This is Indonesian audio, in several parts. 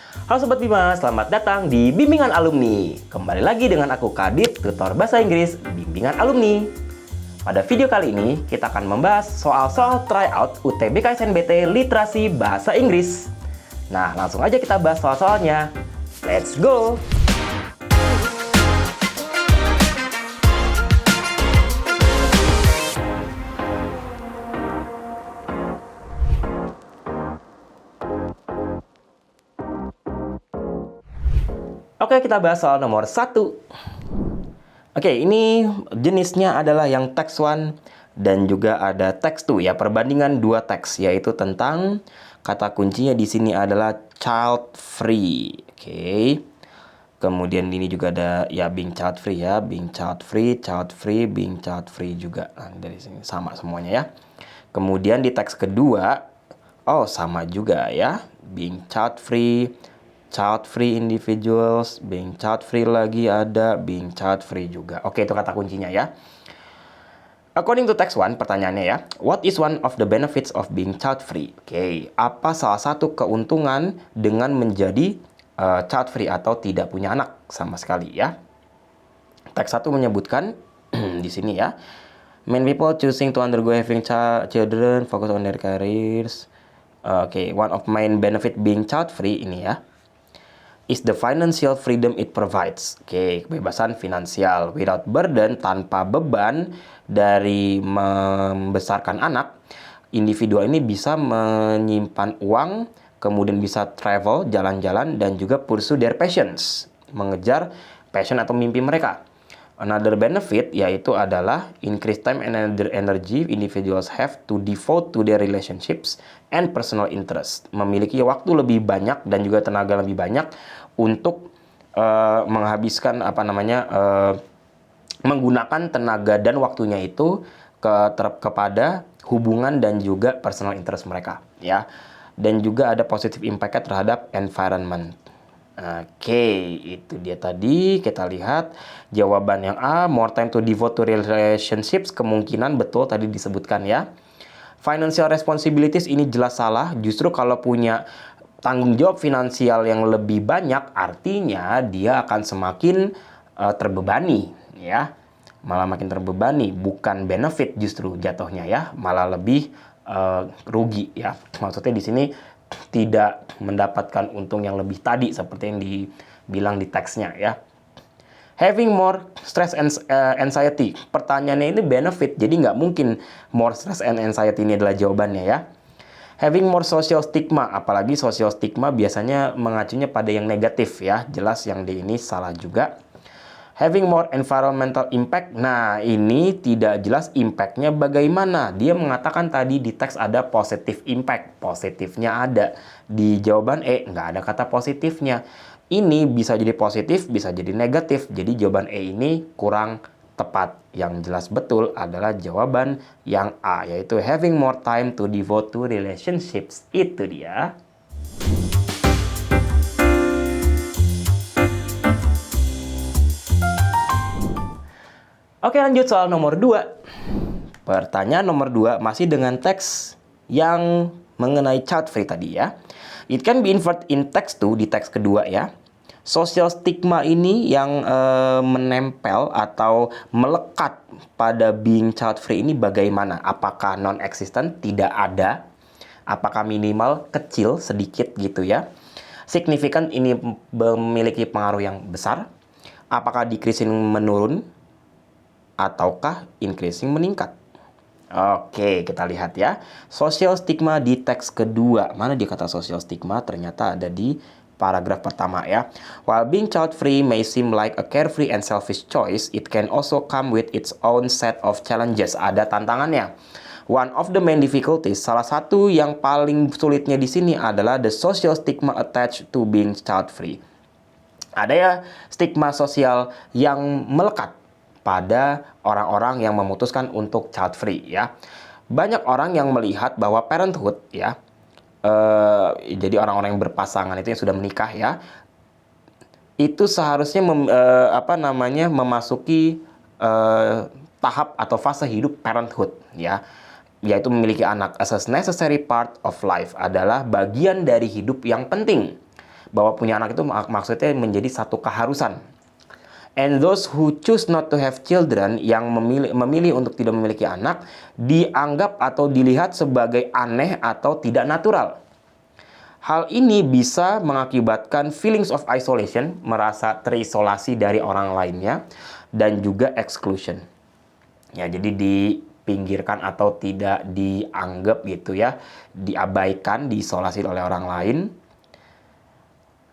Halo Sobat Bima, selamat datang di Bimbingan Alumni. Kembali lagi dengan aku Kadit, tutor bahasa Inggris Bimbingan Alumni. Pada video kali ini, kita akan membahas soal-soal tryout UTBK SNBT Literasi Bahasa Inggris. Nah, langsung aja kita bahas soal-soalnya. Let's go! Oke, kita bahas soal nomor 1. Oke, ini jenisnya adalah yang text 1 dan juga ada text 2 ya, perbandingan dua teks, yaitu tentang kata kuncinya di sini adalah child free. Oke. Kemudian ini juga ada ya being child free ya, being child free, being child free juga. Nah, dari sini sama semuanya ya. Kemudian di teks kedua, sama juga ya, being child free individuals, being child free lagi ada, being child free juga. Oke, itu kata kuncinya ya. According to text 1, pertanyaannya ya, what is one of the benefits of being child free? Oke, apa salah satu keuntungan dengan menjadi child free atau tidak punya anak sama sekali ya? Teks 1 menyebutkan di sini ya, many people choosing to undergo having children, focus on their careers. Oke, one of main benefit being child free ini ya, is the financial freedom it provides. Oke, kebebasan finansial without burden, tanpa beban dari membesarkan anak. Individu ini bisa menyimpan uang, kemudian bisa travel, jalan-jalan, dan juga pursue their passions, mengejar passion atau mimpi mereka. Another benefit yaitu adalah increased time and energy individuals have to devote to their relationships and personal interest. Memiliki waktu lebih banyak dan juga tenaga lebih banyak untuk menghabiskan menggunakan tenaga dan waktunya itu kepada hubungan dan juga personal interest mereka ya. Dan juga ada positive impact terhadap environment. Oke, itu dia tadi. Kita lihat jawaban yang A, more time to devote to relationships, kemungkinan betul tadi disebutkan ya. Financial responsibilities ini jelas salah. Justru kalau punya tanggung jawab finansial yang lebih banyak, artinya dia akan semakin terbebani ya. Malah makin terbebani, bukan benefit justru jatuhnya ya, malah lebih rugi ya. Maksudnya di sini tidak mendapatkan untung yang lebih tadi seperti yang dibilang di teksnya ya. Having more stress and anxiety. Pertanyaannya ini benefit, jadi nggak mungkin more stress and anxiety ini adalah jawabannya ya. Having more social stigma, apalagi social stigma biasanya mengacunya pada yang negatif ya. Jelas yang di ini salah juga. Having more environmental impact, nah ini tidak jelas impact-nya bagaimana. Dia mengatakan tadi di teks ada positive impact, positifnya ada. Di jawaban E nggak ada kata positifnya. Ini bisa jadi positif, bisa jadi negatif. Jadi jawaban E ini kurang tepat. Yang jelas betul adalah jawaban yang A, yaitu having more time to devote to relationships. Itu dia. Oke, lanjut soal nomor 2. Pertanyaan nomor 2 masih dengan teks yang mengenai child free tadi ya. It can be inferred in text 2, di teks kedua ya. Social stigma ini yang menempel atau melekat pada being child free ini bagaimana? Apakah non-existent, tidak ada? Apakah minimal, kecil, sedikit gitu ya? Significant, ini memiliki pengaruh yang besar? Apakah decreasing, menurun? Ataukah increasing, meningkat? Oke, kita lihat ya. Social stigma di teks kedua. Mana dia kata social stigma? Ternyata ada di paragraf pertama ya. While being child free may seem like a carefree and selfish choice, it can also come with its own set of challenges. Ada tantangannya. One of the main difficulties, salah satu yang paling sulitnya di sini adalah the social stigma attached to being child free. Ada ya stigma sosial yang melekat pada orang-orang yang memutuskan untuk child free ya. Banyak orang yang melihat bahwa parenthood ya, jadi orang-orang yang berpasangan itu yang sudah menikah ya, itu seharusnya memasuki tahap atau fase hidup parenthood ya, yaitu memiliki anak as a necessary part of life, adalah bagian dari hidup yang penting. Bahwa punya anak itu maksudnya menjadi satu keharusan. And those who choose not to have children, yang memilih untuk tidak memiliki anak, dianggap atau dilihat sebagai aneh atau tidak natural. Hal ini bisa mengakibatkan feelings of isolation, merasa terisolasi dari orang lainnya, dan juga exclusion. Ya, jadi dipinggirkan atau tidak dianggap gitu ya, diabaikan, diisolasi oleh orang lain.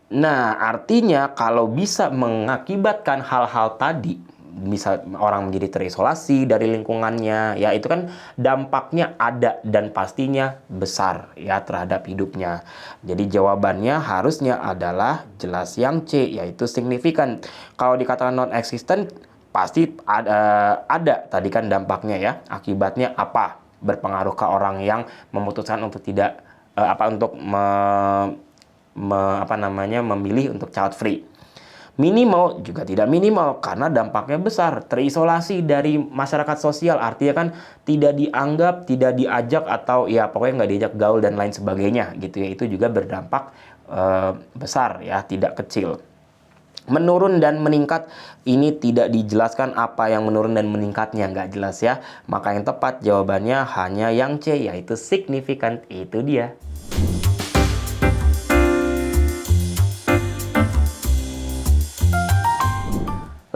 Nah, artinya kalau bisa mengakibatkan hal-hal tadi, bisa orang menjadi terisolasi dari lingkungannya, ya itu kan dampaknya ada dan pastinya besar ya terhadap hidupnya. Jadi jawabannya harusnya adalah jelas yang C, yaitu signifikan. Kalau dikatakan non-existent, pasti ada tadi kan dampaknya ya, akibatnya apa? Berpengaruh ke orang yang memutuskan untuk tidak memilih untuk child free. Minimal juga tidak minimal karena dampaknya besar, terisolasi dari masyarakat sosial, artinya kan tidak dianggap, tidak diajak, atau ya pokoknya nggak diajak gaul dan lain sebagainya gitu ya. Itu juga berdampak besar ya, tidak kecil. Menurun dan meningkat, ini tidak dijelaskan apa yang menurun dan meningkatnya, nggak jelas ya. Maka yang tepat jawabannya hanya yang C, yaitu significant. Itu dia.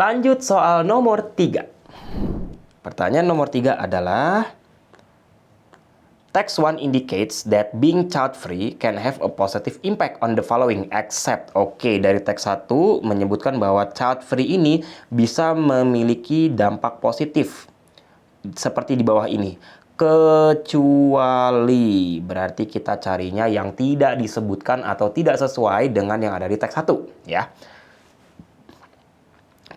Lanjut soal nomor 3. Pertanyaan nomor 3 adalah, Text 1 indicates that being child-free can have a positive impact on the following except. Oke, dari teks 1 menyebutkan bahwa child-free ini bisa memiliki dampak positif. Seperti di bawah ini. Kecuali, berarti kita carinya yang tidak disebutkan atau tidak sesuai dengan yang ada di teks 1. Ya.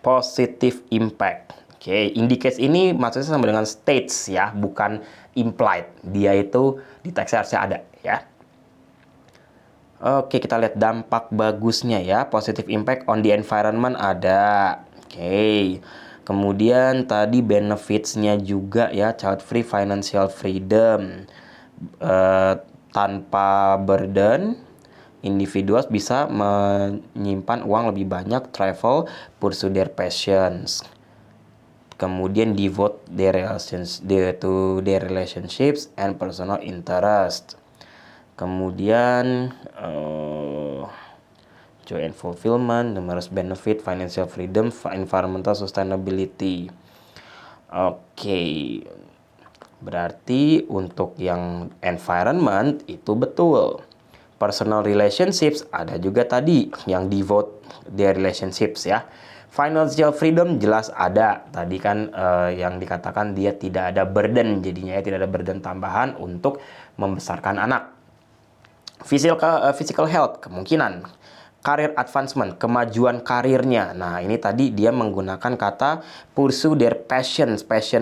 Positive impact. Oke, indicates ini maksudnya sama dengan states ya, bukan implied. Dia itu di teksnya harusnya ada ya. Oke, kita lihat dampak bagusnya ya. Positive impact on the environment ada. Oke. Kemudian tadi benefits-nya juga ya, child free financial freedom. Tanpa burden, individuals bisa menyimpan uang lebih banyak, travel, pursue their passions. Kemudian devote their relationships and personal interest. Kemudian joy and fulfillment, numerous benefit, financial freedom, environmental sustainability. Oke. Berarti untuk yang environment itu betul. Personal relationships ada juga tadi yang devote their relationships ya. Financial freedom jelas ada. Tadi kan yang dikatakan dia tidak ada burden, jadinya ya tidak ada burden tambahan untuk membesarkan anak. Physical health kemungkinan. Career advancement, kemajuan karirnya. Nah, ini tadi dia menggunakan kata pursue their passion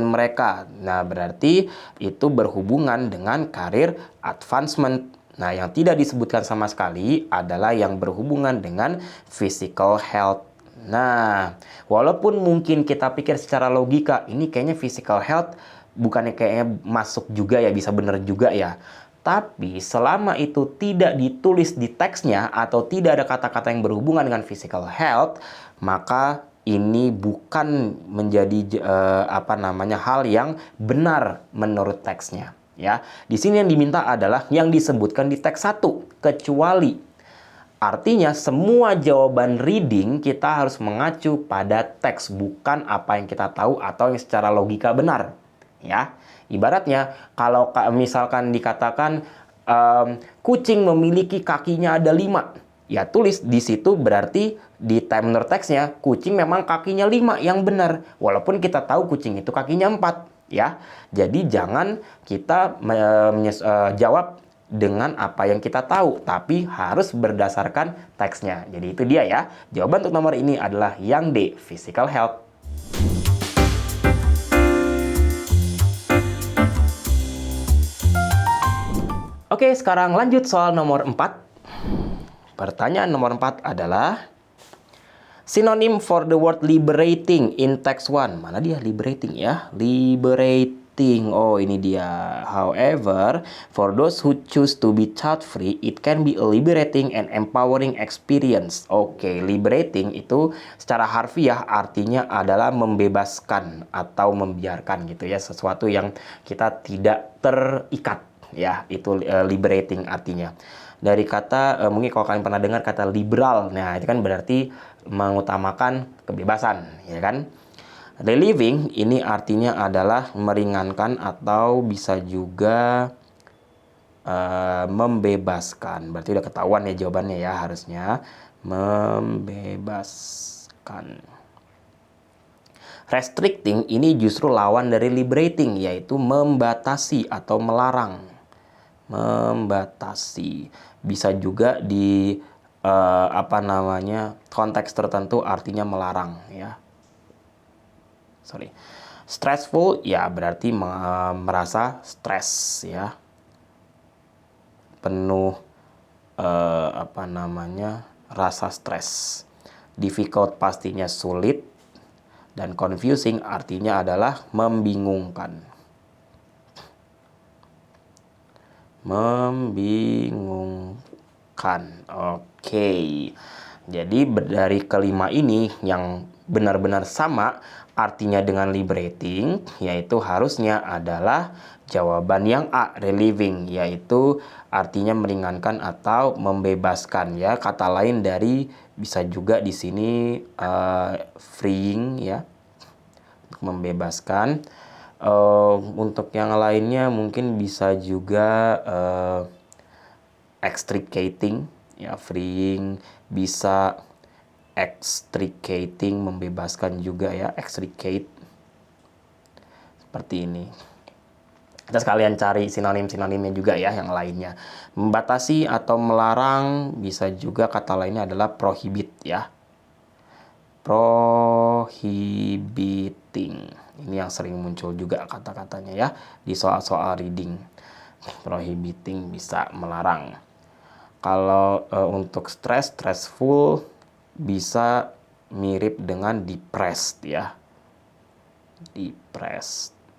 mereka. Nah, berarti itu berhubungan dengan career advancement. Nah, yang tidak disebutkan sama sekali adalah yang berhubungan dengan physical health. Nah, walaupun mungkin kita pikir secara logika, ini kayaknya physical health bukannya kayaknya masuk juga ya, bisa bener juga ya. Tapi selama itu tidak ditulis di teksnya atau tidak ada kata-kata yang berhubungan dengan physical health, maka ini bukan menjadi hal yang benar menurut teksnya. Ya, di sini yang diminta adalah yang disebutkan di teks 1, kecuali. Artinya semua jawaban reading kita harus mengacu pada teks, bukan apa yang kita tahu atau yang secara logika benar. Ya, ibaratnya kalau misalkan dikatakan kucing memiliki kakinya ada 5, ya tulis di situ berarti di menurut teksnya kucing memang kakinya 5 yang benar, walaupun kita tahu kucing itu kakinya 4. Ya, jadi jangan kita jawab dengan apa yang kita tahu, tapi harus berdasarkan teksnya. Jadi itu dia ya. Jawaban untuk nomor ini adalah yang D, physical health. Oke, sekarang lanjut soal nomor 4. Pertanyaan nomor 4 adalah synonym for the word liberating in text 1. Mana dia liberating ya? Liberating. liberating. Oh, ini dia. However, for those who choose to be child-free, it can be a liberating and empowering experience. Oke, liberating itu secara harfiah artinya adalah membebaskan atau membiarkan gitu ya, sesuatu yang kita tidak terikat ya, itu liberating artinya. Dari kata mungkin kalau kalian pernah dengar kata liberal, nah itu kan berarti mengutamakan kebebasan, ya kan? Relieving ini artinya adalah meringankan atau bisa juga membebaskan. Berarti udah ketahuan ya jawabannya ya, harusnya membebaskan. Restricting ini justru lawan dari liberating, yaitu membatasi atau melarang. Membatasi. Bisa juga di konteks tertentu artinya melarang ya. Stressful ya berarti merasa stres ya, penuh rasa stres. Difficult pastinya sulit, dan confusing artinya adalah membingungkan. Oke. Jadi dari kelima ini yang benar-benar sama artinya dengan liberating, yaitu harusnya adalah jawaban yang A, relieving, yaitu artinya meringankan atau membebaskan ya. Kata lain dari bisa juga di sini freeing ya, untuk membebaskan. Untuk yang lainnya mungkin bisa juga extricating ya, freeing, bisa extricating, membebaskan juga ya, extricate. Seperti ini. Kita sekalian cari sinonim-sinonimnya juga ya yang lainnya. Membatasi atau melarang, bisa juga kata lainnya adalah prohibit ya. Prohibiting. Ini yang sering muncul juga kata-katanya ya di soal-soal reading. Prohibiting bisa melarang. Kalau untuk stressful bisa mirip dengan depressed ya.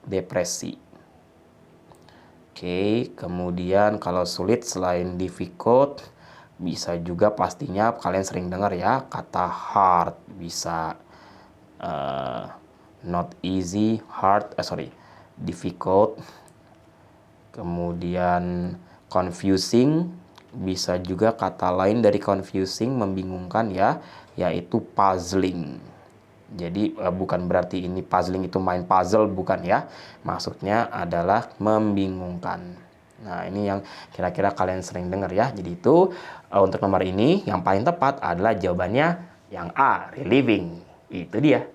Depresi. Oke, kemudian kalau sulit selain difficult, bisa juga pastinya kalian sering dengar ya kata hard, bisa not easy, difficult. Kemudian confusing, bisa juga kata lain dari confusing, membingungkan ya, yaitu puzzling. Jadi bukan berarti ini puzzling itu main puzzle, bukan ya. Maksudnya adalah membingungkan. Nah, ini yang kira-kira kalian sering dengar ya. Jadi itu untuk nomor ini yang paling tepat adalah jawabannya yang A, relieving. Itu dia.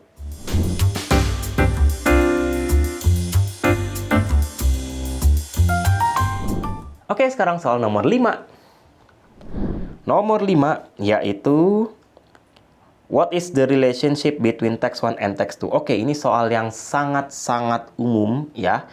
Oke, sekarang soal nomor 5. Nomor 5 yaitu what is the relationship between text 1 and text 2? Oke, ini soal yang sangat-sangat umum ya.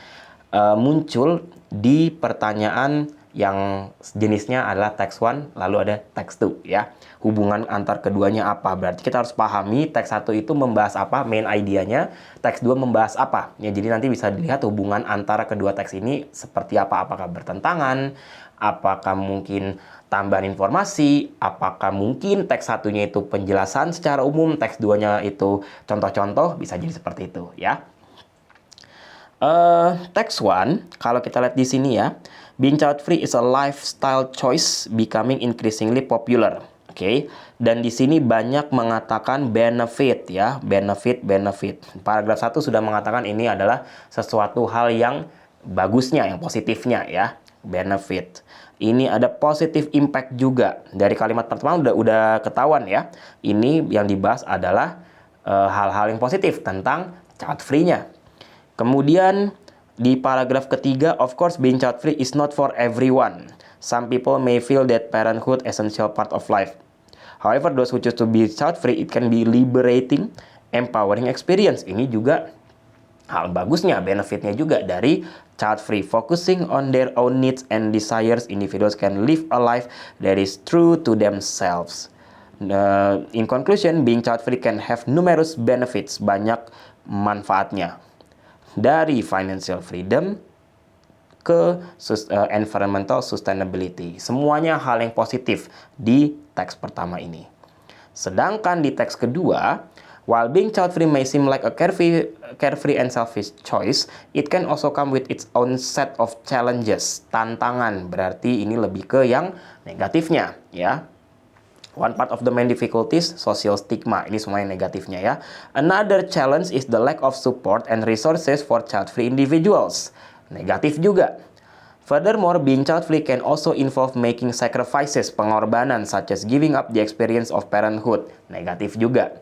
Muncul di pertanyaan yang jenisnya adalah text 1 lalu ada text 2 ya. Hubungan antar keduanya apa? Berarti kita harus pahami text 1 itu membahas apa, main idenya, text 2 membahas apa. Ya, jadi nanti bisa dilihat hubungan antara kedua teks ini seperti apa. Apakah bertentangan? Apakah mungkin tambahan informasi? Apakah mungkin teks satunya itu penjelasan secara umum, teks 2-nya itu contoh-contoh? Bisa jadi seperti itu ya. Text 1, kalau kita lihat di sini ya, being child free is a lifestyle choice becoming increasingly popular. Oke, dan di sini banyak mengatakan benefit ya, benefit. Paragraf 1 sudah mengatakan ini adalah sesuatu hal yang bagusnya, yang positifnya ya, benefit. Ini ada positive impact juga. Dari kalimat pertama udah ketahuan ya. Ini yang dibahas adalah hal-hal yang positif tentang child free-nya. Kemudian di paragraf ketiga, of course being child free is not for everyone. Some people may feel that parenthood is an essential part of life. However, those who choose to be child free, it can be liberating, empowering experience. Ini juga hal bagusnya, benefitnya juga dari child free. Focusing on their own needs and desires, individuals can live a life that is true to themselves. In conclusion, being child free can have numerous benefits, banyak manfaatnya. dari financial freedom ke environmental sustainability. Semuanya hal yang positif di teks pertama ini. Sedangkan di teks kedua, while being child-free may seem like a carefree and selfish choice, it can also come with its own set of challenges. Tantangan, berarti ini lebih ke yang negatifnya, ya. One part of the main difficulties, social stigma. Ini semuanya negatifnya, ya. Another challenge is the lack of support and resources for child-free individuals. Negatif juga. Furthermore, being child-free can also involve making sacrifices, pengorbanan, such as giving up the experience of parenthood. Negatif juga.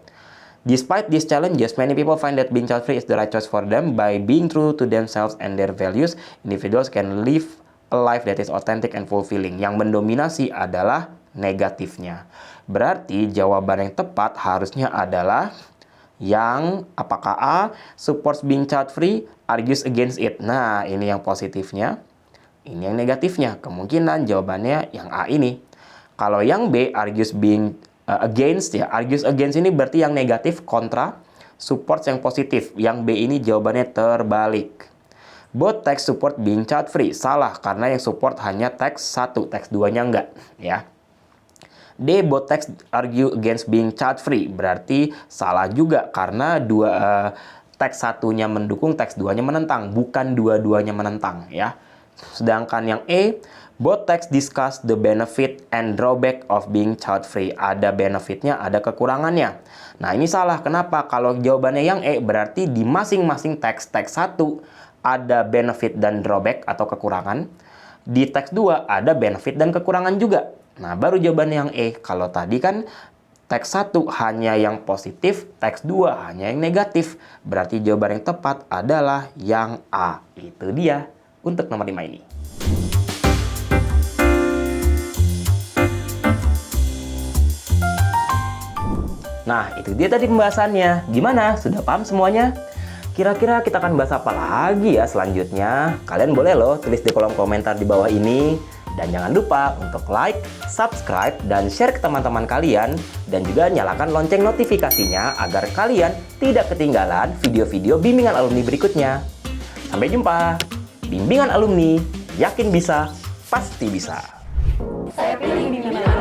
Despite these challenges, many people find that being child-free is the right choice for them. By being true to themselves and their values, individuals can live a life that is authentic and fulfilling. Yang mendominasi adalah negatifnya. Berarti jawaban yang tepat harusnya adalah yang apakah A, supports being child-free, argues against it. Nah, ini yang positifnya. Ini yang negatifnya. Kemungkinan jawabannya yang A ini. Kalau yang B, argues being against, ya. Argues against ini berarti yang negatif kontra, supports yang positif. Yang B ini jawabannya terbalik. Both text support being child-free. Salah, karena yang support hanya teks 1, teks 2-nya enggak. Ya. D, both text argue against being child-free. Berarti salah juga, karena teks 1-nya mendukung, teks 2-nya menentang. Bukan dua-duanya menentang, ya. Sedangkan yang E, both text discuss the benefit and drawback of being child-free. Ada benefitnya, ada kekurangannya. Nah, ini salah. Kenapa? Kalau jawabannya yang E, berarti di masing-masing teks 1 ada benefit dan drawback atau kekurangan. Di teks 2 ada benefit dan kekurangan juga. Nah, baru jawabannya yang E. Kalau tadi kan teks 1 hanya yang positif, teks 2 hanya yang negatif. Berarti jawaban yang tepat adalah yang A. Itu dia untuk nomor 5 ini. Nah, itu dia tadi pembahasannya. Gimana? Sudah paham semuanya? Kira-kira kita akan bahas apa lagi ya selanjutnya? Kalian boleh loh tulis di kolom komentar di bawah ini. Dan jangan lupa untuk like, subscribe, dan share ke teman-teman kalian. Dan juga nyalakan lonceng notifikasinya agar kalian tidak ketinggalan video-video bimbingan alumni berikutnya. Sampai jumpa! Bimbingan alumni, yakin bisa, pasti bisa. Saya pilih bimbingan alumni.